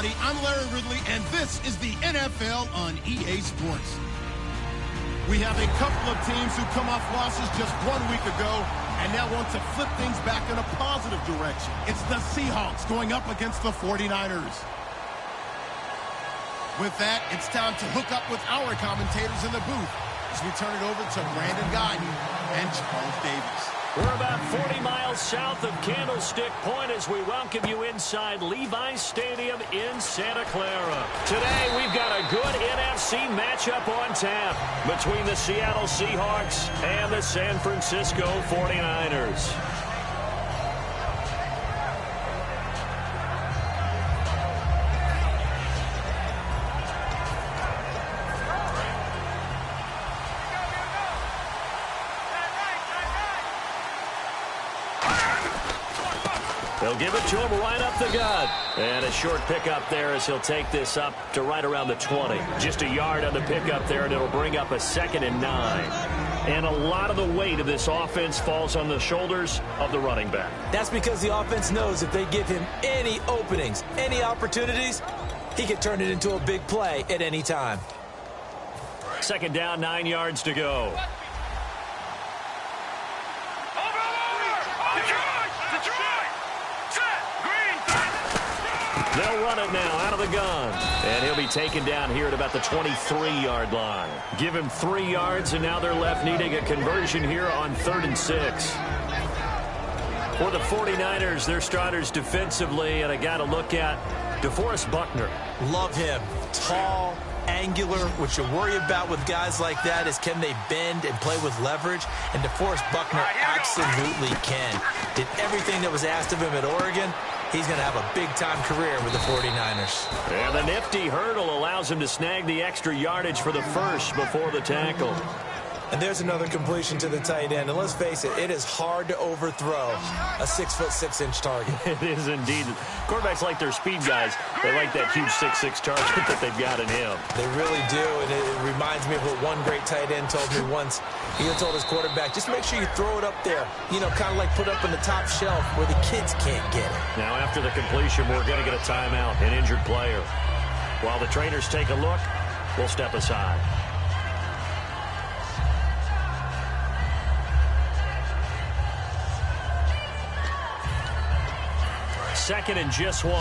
everybody. I'm Larry Ridley, and this is the NFL on EA Sports. We have a couple of teams who come off losses just 1 week ago and now want to flip things back in a positive direction. It's the Seahawks going up against the 49ers. With that, it's time to hook up with our commentators in the booth as we turn it over to Brandon Gagne and Charles Davis. We're about 40 miles south of Candlestick Point as we welcome you inside Levi's Stadium in Santa Clara. Today, we've got a good NFC matchup on tap between the Seattle Seahawks and the San Francisco 49ers. They'll give it to him right up the gut. And a short pickup there as he'll take this up to right around the 20. Just a yard on the pickup there, and it'll bring up a 2nd and 9. And a lot of the weight of this offense falls on the shoulders of the running back. That's because the offense knows if they give him any openings, any opportunities, he can turn it into a big play at any time. 2nd down, 9 yards to go. They'll run it now out of the gun. And he'll be taken down here at about the 23-yard line. Give him 3 yards, and now they're left needing a conversion here on 3rd and 6. For the 49ers, their starters defensively, and a guy to look at, DeForest Buckner. Love him. Tall, angular. What you worry about with guys like that is can they bend and play with leverage? And DeForest Buckner absolutely can. Did everything that was asked of him at Oregon. He's going to have a big-time career with the 49ers. And the nifty hurdle allows him to snag the extra yardage for the first before the tackle. And there's another completion to the tight end. And let's face it, it is hard to overthrow a 6'6" target. It is indeed. Quarterbacks like their speed guys. They like that huge 6'6" target that they've got in him. They really do, and it reminds me of what one great tight end told me once. He told his quarterback, just make sure you throw it up there, you know, kind of like put up on the top shelf where the kids can't get it. Now, after the completion, we're going to get a timeout, an injured player. While the trainers take a look, we'll step aside. 2nd and just 1.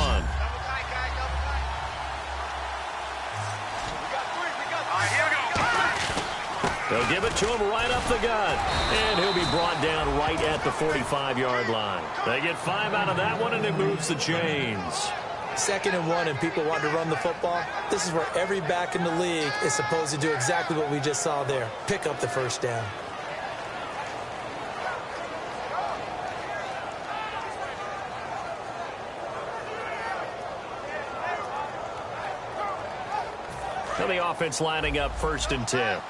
They'll give it to him right up the gut. And he'll be brought down right at the 45-yard line. They get 5 out of that one, and it moves the chains. 2nd and 1, and people want to run the football. This is where every back in the league is supposed to do exactly what we just saw there. Pick up the first down. Now the offense lining up 1st and 10.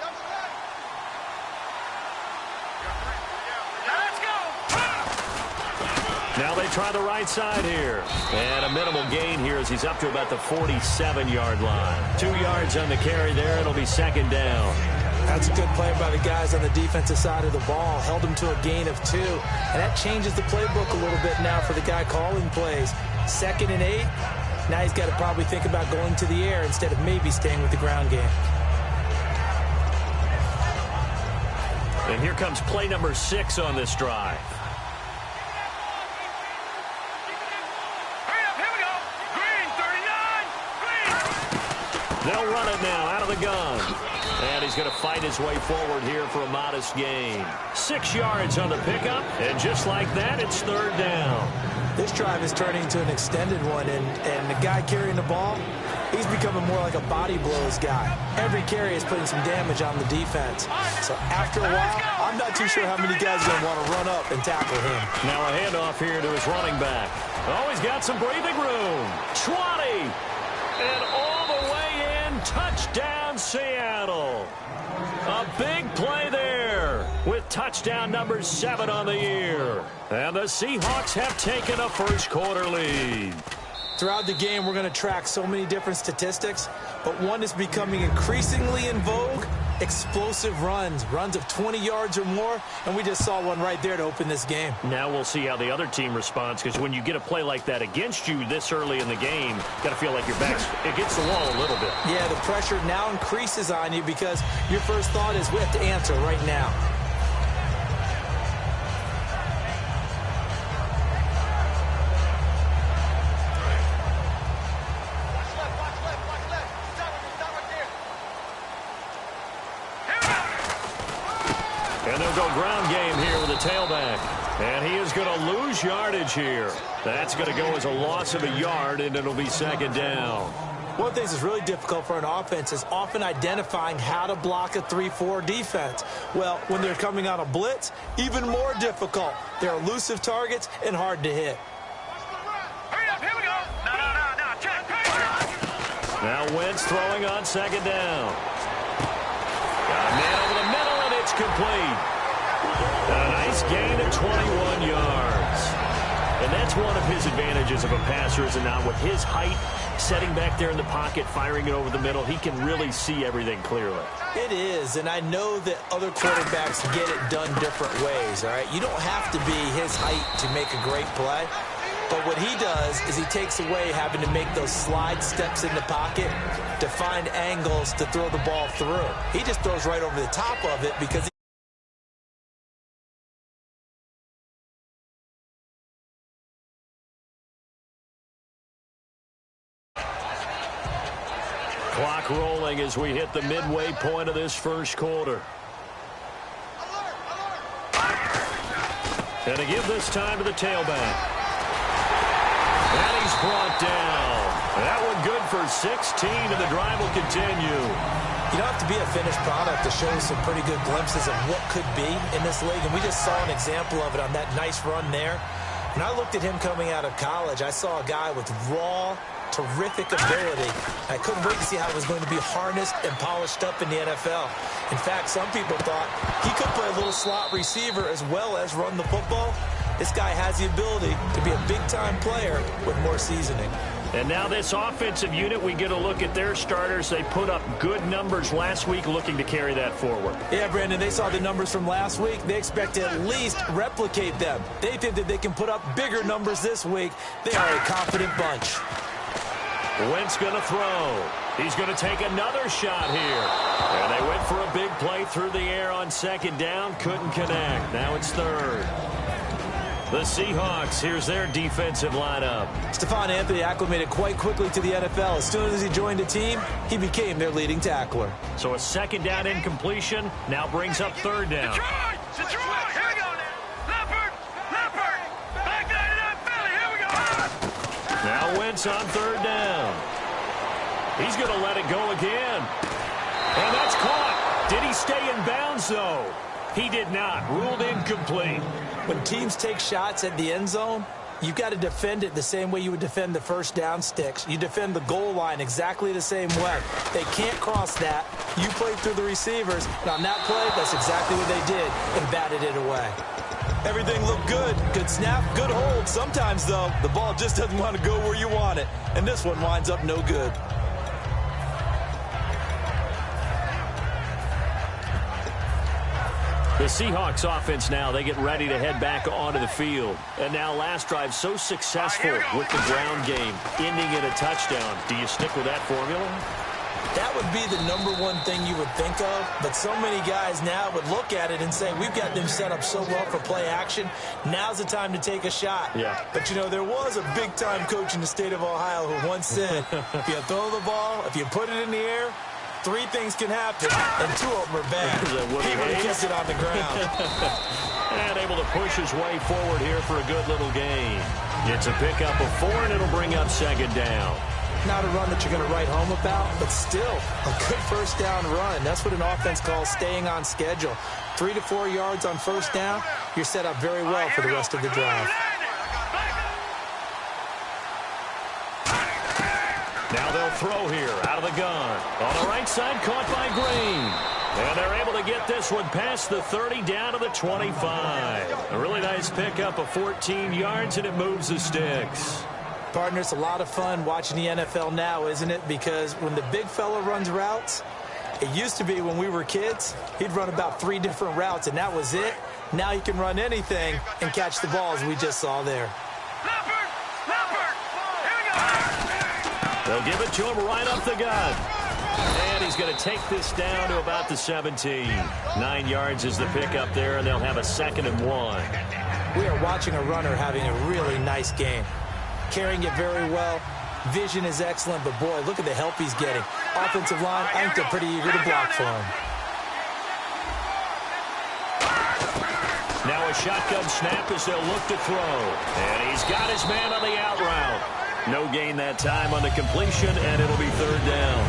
Now they try the right side here. And a minimal gain here as he's up to about the 47-yard line. 2 yards on the carry there. It'll be 2nd down. That's a good play by the guys on the defensive side of the ball. Held him to a gain of 2. And that changes the playbook a little bit now for the guy calling plays. 2nd and 8. Now he's got to probably think about going to the air instead of maybe staying with the ground game. And here comes play number 6 on this drive. They'll run it now out of the gun. And he's going to fight his way forward here for a modest gain. 6 yards on the pickup. And just like that, it's 3rd down. This drive is turning into an extended one, and the guy carrying the ball, he's becoming more like a body blows guy. Every carry is putting some damage on the defense. So after a while, I'm not too sure how many guys are going to want to run up and tackle him. Now a handoff here to his running back. Oh, he's got some breathing room. 20. And all the way in. Touchdown, Seattle. A big play there with touchdown number 7 on the year. And the Seahawks have taken a first-quarter lead. Throughout the game, we're going to track so many different statistics, but one is becoming increasingly in vogue, explosive runs of 20 yards or more, and we just saw one right there to open this game. Now we'll see how the other team responds, because when you get a play like that against you this early in the game, you got to feel like your back's against the wall a little bit. Yeah, the pressure now increases on you because your first thought is we have to answer right now. And they'll go ground game here with a tailback. And he is going to lose yardage here. That's going to go as a loss of a yard, and it'll be second down. One of the things that's really difficult for an offense is often identifying how to block a 3-4 defense. Well, when they're coming on a blitz, even more difficult. They're elusive targets and hard to hit. Hurry up, here we go. No, check. Now Wentz throwing on second down. Got a man over the middle, and it's complete. A nice gain of 21 yards. And that's one of his advantages of a passer, is it not? With his height, setting back there in the pocket, firing it over the middle, he can really see everything clearly. It is, and I know that other quarterbacks get it done different ways, all right? You don't have to be his height to make a great play. But what he does is he takes away having to make those slide steps in the pocket to find angles to throw the ball through. He just throws right over the top of it because clock rolling as we hit the midway point of this first quarter. And to give this time to the tailback. And he's brought down. That one good for 16, and the drive will continue. you don't have to be a finished product to show some pretty good glimpses of what could be in this league, and we just saw an example of it on that nice run there. When I looked at him coming out of college, I saw a guy with raw, terrific ability. I couldn't wait to see how it was going to be harnessed and polished up in the NFL. In fact, some people thought he could play a little slot receiver as well as run the football. This guy has the ability to be a big-time player with more seasoning. And now this offensive unit, we get a look at their starters. They put up good numbers last week, looking to carry that forward. Yeah, Brandon, they saw the numbers from last week. They expect to at least replicate them. They think that they can put up bigger numbers this week. They are a confident bunch. Wentz going to throw. He's going to take another shot here. And they went for a big play through the air on second down. Couldn't connect. Now it's third. The Seahawks, here's their defensive lineup. Stephon Anthony acclimated quite quickly to the NFL. As soon as he joined the team, he became their leading tackler. So a second down incompletion now brings up third down. Detroit, here we go now. Leopard, back 99 Philly, here we go. Now Wentz on third down. He's going to let it go again. And that's caught. Did he stay in bounds, though? He did not. Ruled incomplete. When teams take shots at the end zone, you've got to defend it the same way you would defend the first down sticks. You defend the goal line exactly the same way. They can't cross that. You play through the receivers. And on that play, that's exactly what they did and batted it away. Everything looked good. Good snap, good hold. Sometimes, though, the ball just doesn't want to go where you want it. And this one winds up no good. The Seahawks offense now, they get ready to head back onto the field. And now last drive so successful with the ground game, ending in a touchdown. Do you stick with that formula? That would be the #1 thing you would think of, but so many guys now would look at it and say, we've got them set up so well for play action, now's the time to take a shot. Yeah. But, you know, there was a big-time coach in the state of Ohio who once said, if you throw the ball, if you put it in the air, 3 things can happen, and 2 of them are bad. He would have kept it on the ground. And able to push his way forward here for a good little gain. It's a pickup of 4, and it'll bring up second down. Not a run that you're going to write home about, but still a good first down run. That's what an offense calls staying on schedule. 3 to 4 yards on first down, you're set up very well for the rest of the drive. Now they'll throw here out of the gun. On the right side, caught by Green. And they're able to get this one past the 30 down to the 25. A really nice pickup of 14 yards, and it moves the sticks. Partner, it's a lot of fun watching the NFL now, isn't it? Because when the big fella runs routes, It used to be when we were kids, he'd run about 3 different routes, and that was it. Now he can run anything and catch the ball, as we just saw there. They'll give it to him right up the gut. And he's going to take this down to about the 17. 9 yards is the pickup there, and they'll have a 2nd and 1. We are watching a runner having a really nice game. Carrying it very well. Vision is excellent, but boy, look at the help he's getting. Offensive line, I think they're pretty eager to block for him. Now a shotgun snap as they'll look to throw. And he's got his man on the out route. No gain that time on the completion, and it'll be 3rd down.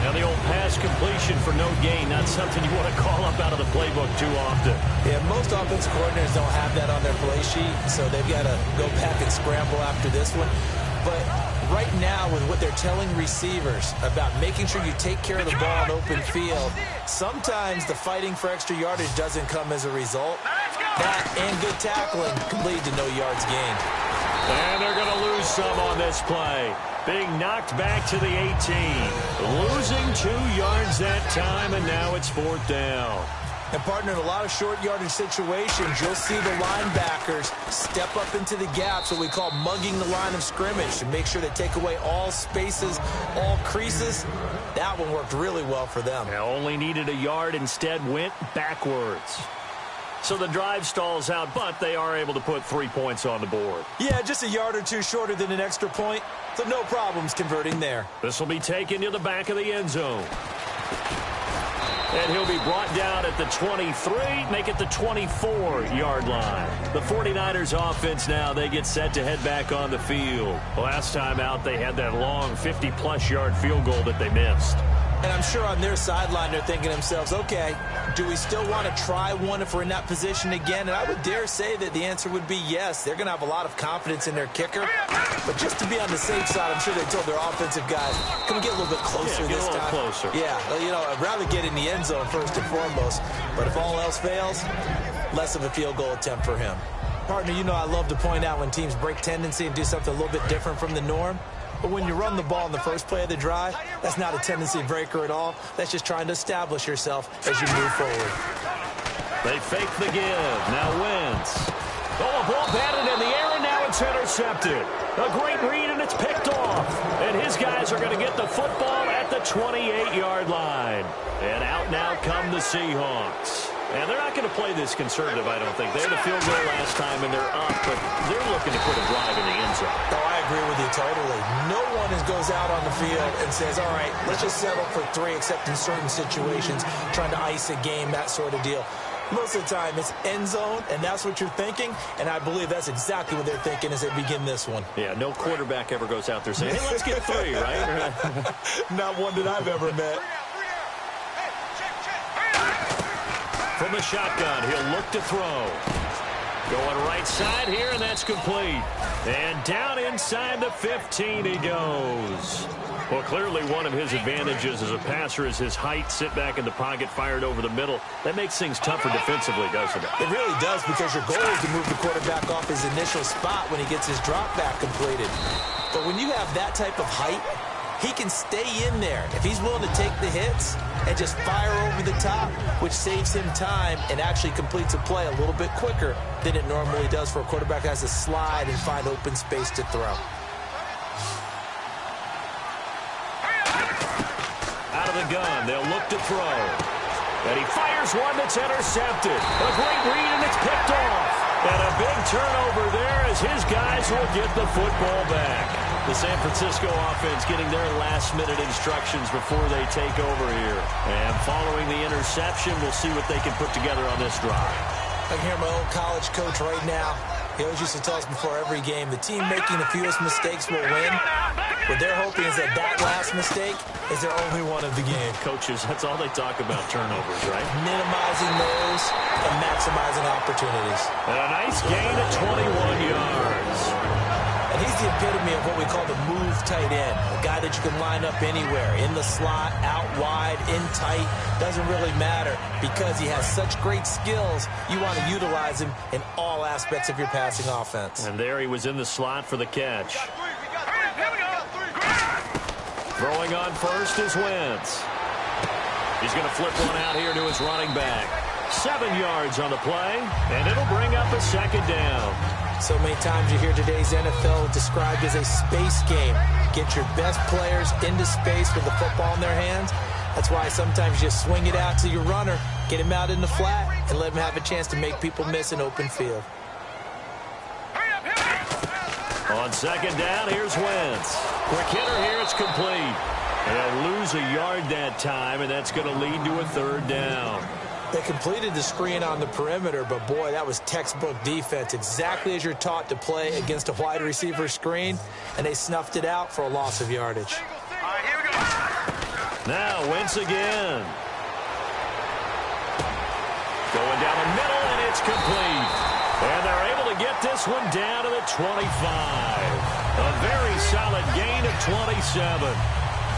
Now the old pass completion for no gain, not something you want to call up out of the playbook too often. Yeah, most offensive coordinators don't have that on their play sheet, so they've got to go back and scramble after this one. But right now, with what they're telling receivers about making sure you take care of the ball in open field, sometimes the fighting for extra yardage doesn't come as a result. That and good tackling can lead to no yards gained. And they're going to lose some on this play. Being knocked back to the 18. Losing 2 yards that time, and now it's 4th down. And, partner, in a lot of short yardage situations, you'll see the linebackers step up into the gaps, what we call mugging the line of scrimmage, to make sure they take away all spaces, all creases. That one worked really well for them. Now only needed a yard, instead went backwards. So the drive stalls out, but they are able to put 3 points on the board. Yeah, just a yard or two shorter than an extra point, so no problems converting there. This will be taken to the back of the end zone. And he'll be brought down at the 23, make it the 24-yard line. The 49ers offense now, they get set to head back on the field. Last time out, they had that long 50-plus yard field goal that they missed. And I'm sure on their sideline they're thinking to themselves, okay, do we still want to try one if we're in that position again? And I would dare say that the answer would be yes. They're going to have a lot of confidence in their kicker. But just to be on the safe side, I'm sure they told their offensive guys, can we get a little bit closer this time? Get a little closer. Yeah, you know, I'd rather get in the end zone first and foremost. But if all else fails, less of a field goal attempt for him. Partner, you know I love to point out when teams break tendency and do something a little bit different from the norm. But when you run the ball in the first play of the drive, that's not a tendency breaker at all. That's just trying to establish yourself as you move forward. They fake the give. Now Wentz. Oh, a ball batted in the air, and now it's intercepted. A great read, and it's picked off. And his guys are going to get the football at the 28-yard line. And out now come the Seahawks. And they're not going to play this conservative, I don't think. They had a field goal last time, and they're up, but they're looking to put a drive in the end zone. Oh, I agree with you totally. No one goes out on the field and says, all right, let's just settle for 3, except in certain situations, trying to ice a game, that sort of deal. Most of the time, it's end zone, and that's what you're thinking, and I believe that's exactly what they're thinking as they begin this one. Yeah, no quarterback ever goes out there saying, hey, let's get 3, right? Not one that I've ever met. From the shotgun, he'll look to throw. Going right side here, and that's complete. And down inside the 15 he goes. Well, clearly one of his advantages as a passer is his height. Sit back in the pocket, fired over the middle. That makes things tougher defensively, doesn't it? It really does, because your goal is to move the quarterback off his initial spot when he gets his drop back completed. But when you have that type of height, he can stay in there if he's willing to take the hits and just fire over the top, which saves him time and actually completes a play a little bit quicker than it normally does for a quarterback who has to slide and find open space to throw. Out of the gun, they'll look to throw. And he fires one that's intercepted. A great read, and it's picked off. And a big turnover there as his guys will get the football back. The San Francisco offense getting their last-minute instructions before they take over here. And following the interception, we'll see what they can put together on this drive. I can hear my old college coach right now. He always used to tell us before every game, the team making the fewest mistakes will win. What they're hoping is that that last mistake is their only one of the game. Coaches, that's all they talk about, turnovers, right? Minimizing those and maximizing opportunities. And a nice gain of 21 yards. And he's the epitome of what we call the move tight end, a guy that you can line up anywhere, in the slot, out wide, in tight, doesn't really matter because he has such great skills. You want to utilize him in all aspects of your passing offense. And there he was in the slot for the catch. Throwing on first is Wentz. He's going to flip one out here to his running back. 7 yards on the play, and it'll bring up a second down. So many times you hear today's NFL described as a space game. Get your best players into space with the football in their hands. That's why sometimes you swing it out to your runner, get him out in the flat, and let him have a chance to make people miss an open field. On second down, here's Wentz. Quick hitter here, it's complete. They'll lose a yard that time, and that's going to lead to a third down. They completed the screen on the perimeter, but boy, that was textbook defense, exactly as you're taught to play against a wide receiver screen, and they snuffed it out for a loss of yardage. All right, here we go. Now Wentz again. Going down the middle, and it's complete. And they're able to get this one down to the 25. A very solid gain of 27.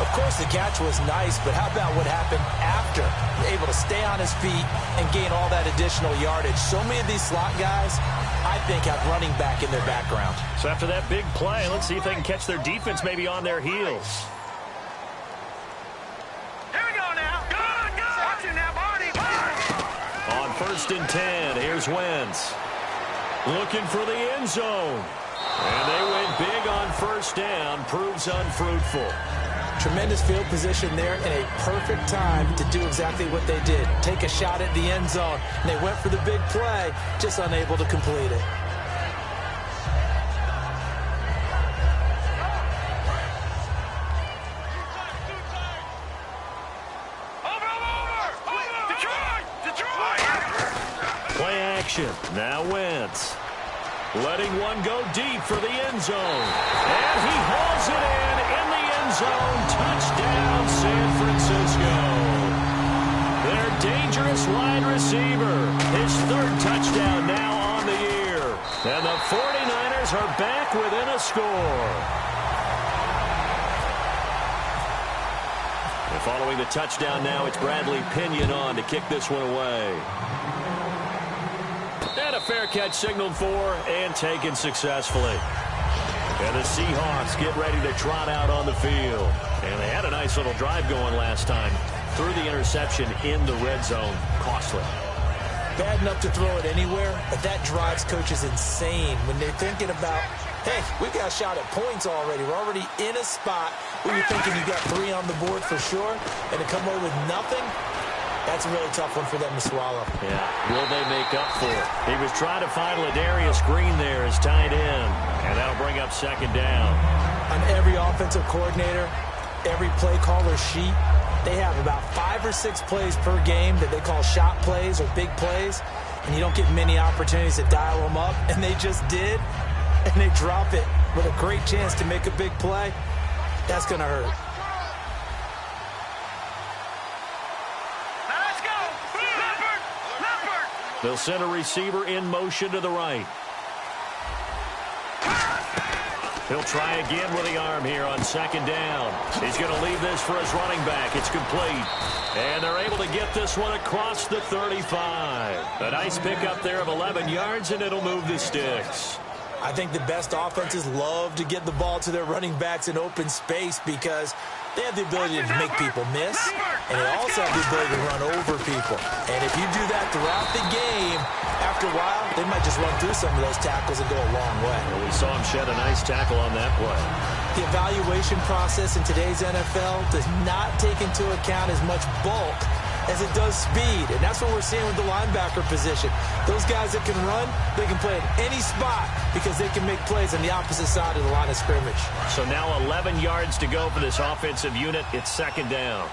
Of course, the catch was nice, but how about what happened after? Able to stay on his feet and gain all that additional yardage. So many of these slot guys, I think, have running back in their background. So after that big play, let's see if they can catch their defense maybe on their heels. Here we go now. Good, good. Watch it now, Barney. On 1st and 10, here's Wentz. Looking for the end zone. And they went big on 1st down. Proves unfruitful. Tremendous field position there and a perfect time to do exactly what they did. Take a shot at the end zone. And they went for the big play, just unable to complete it. Detroit! Play action. Now Wentz. Letting one go deep for the end zone. And he hauls it in the end zone. Touchdown, San Francisco. Their dangerous wide receiver. His 3rd touchdown now on the year. And the 49ers are back within a score. And following the touchdown now, it's Bradley Pinion on to kick this one away. And a fair catch signaled for and taken successfully. And the Seahawks get ready to trot out on the field. And they had a nice little drive going last time. Threw the interception in the red zone. Costly. Bad enough to throw it anywhere, but that drives coaches insane when they're thinking about, hey, we've got a shot at points already. We're already in a spot where you're thinking you got 3 on the board for sure, and to come away with nothing, that's a really tough one for them to swallow. Yeah, will they make up for it? He was trying to find Ladarius Green there as tight end, and that'll bring up 2nd down. On every offensive coordinator, every play caller sheet, they have about 5 or 6 plays per game that they call shot plays or big plays, and you don't get many opportunities to dial them up, and they just did, and they drop it with a great chance to make a big play. That's going to hurt. They'll send a receiver in motion to the right. He'll try again with the arm here on 2nd down. He's going to leave this for his running back. It's complete. And they're able to get this one across the 35. A nice pickup there of 11 yards, and it'll move the sticks. I think the best offenses love to get the ball to their running backs in open space because they have the ability to make people miss, and they also have the ability to run over people. And if you do that throughout the game, after a while, they might just run through some of those tackles and go a long way. Well, we saw him shed a nice tackle on that play. The evaluation process in today's NFL does not take into account as much bulk as it does speed, and that's what we're seeing with the linebacker position. Those guys that can run, they can play at any spot because they can make plays on the opposite side of the line of scrimmage. So now 11 yards to go for this offensive unit. It's 2nd down.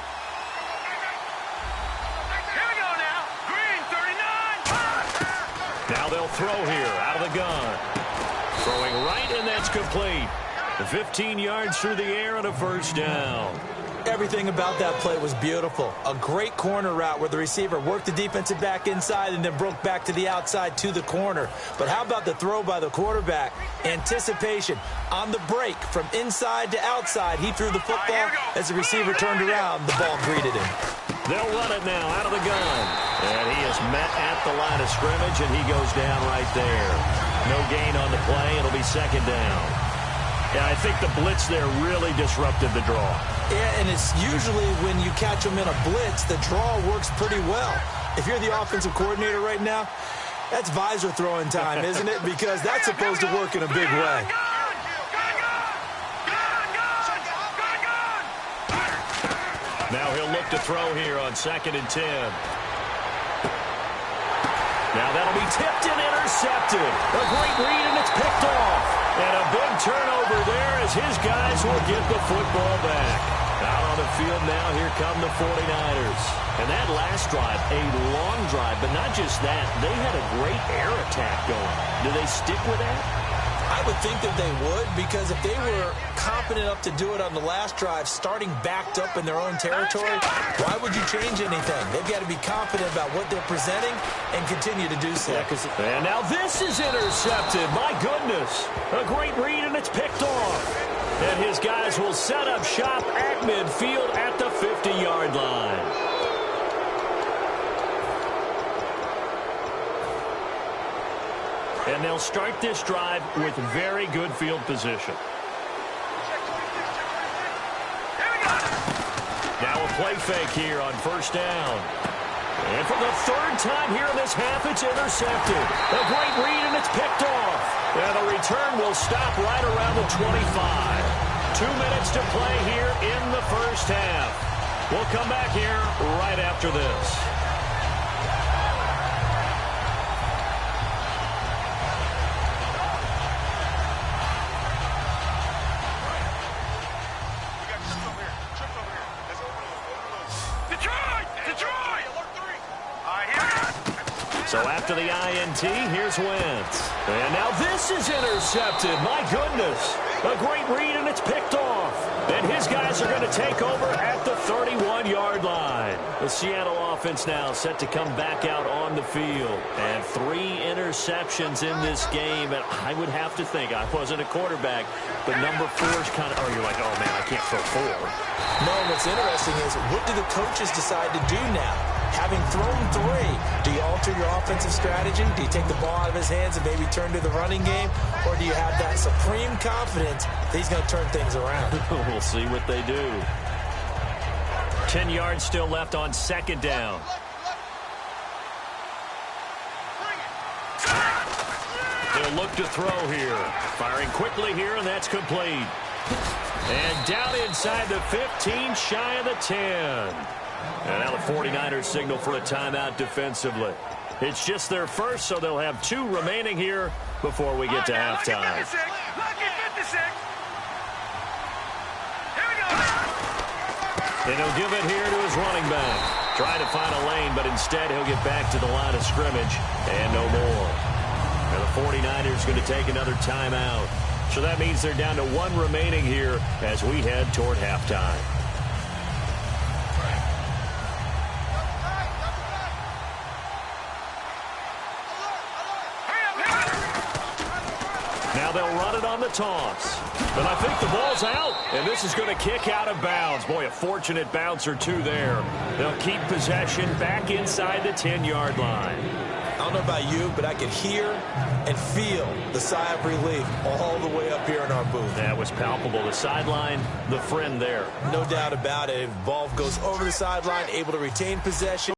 Here we go now. Green, 39. Now they'll throw here out of the gun. Throwing right, and that's complete. 15 yards through the air and a 1st down. Everything about that play was beautiful. A great corner route where the receiver worked the defensive back inside and then broke back to the outside to the corner. But how about the throw by the quarterback? Anticipation on the break from inside to outside. He threw the football. As the receiver turned around, the ball greeted him. They'll run it now out of the gun. And he is met at the line of scrimmage, and he goes down right there. No gain on the play. It'll be 2nd down. Yeah, I think the blitz there really disrupted the draw. Yeah, and it's usually when you catch them in a blitz, the draw works pretty well. If you're the offensive coordinator right now, that's visor throwing time, isn't it? Because that's supposed to work in a big way. Now he'll look to throw here on 2nd and 10. Now that'll be tipped and intercepted. A great read, and it's picked off. And a big turnover there as his guys will get the football back. Out on the field now, here come the 49ers. And that last drive, a long drive, but not just that. They had a great air attack going. Do they stick with that? I would think that they would, because if they were confident enough to do it on the last drive, starting backed up in their own territory, why would you change anything? They've got to be confident about what they're presenting and continue to do so. And now this is intercepted. My goodness. A great read, and it's picked off. And his guys will set up shop at midfield at the 50-yard line. And they'll start this drive with very good field position. Now a play fake here on 1st down. And for the 3rd time here in this half, it's intercepted. A great read, and it's picked off. And the return will stop right around the 25. 2 minutes to play here in the 1st half. We'll come back here right after this. So after the INT, here's Wentz. And now this is intercepted. My goodness. A great read, and it's picked off. And his guys are going to take over at the 31-yard line. The Seattle offense now set to come back out on the field. And 3 interceptions in this game. And I would have to think, I wasn't a quarterback, but number 4 is kind of, you're like, oh, man, I can't throw 4. No, what's interesting is, what do the coaches decide to do now? Having thrown 3, do you alter your offensive strategy? Do you take the ball out of his hands and maybe turn to the running game? Or do you have that supreme confidence that he's going to turn things around? We'll see what they do. 10 yards still left on 2nd down. They'll look to throw here. Firing quickly here, and that's complete. And down inside the 15, shy of the 10. And now the 49ers signal for a timeout defensively. It's just their first, so they'll have 2 remaining here before we get to halftime. And he'll give it here to his running back. Trying to find a lane, but instead he'll get back to the line of scrimmage and no more. And the 49ers going to take another timeout. So that means they're down to 1 remaining here as we head toward halftime. Now they'll run it on the toss. But I think the ball's out, and this is going to kick out of bounds. Boy, a fortunate bounce or 2 there. They'll keep possession back inside the 10-yard line. I don't know about you, but I could hear and feel the sigh of relief all the way up here in our booth. That was palpable. The sideline, the friend there. No doubt about it. Ball goes over the sideline, able to retain possession.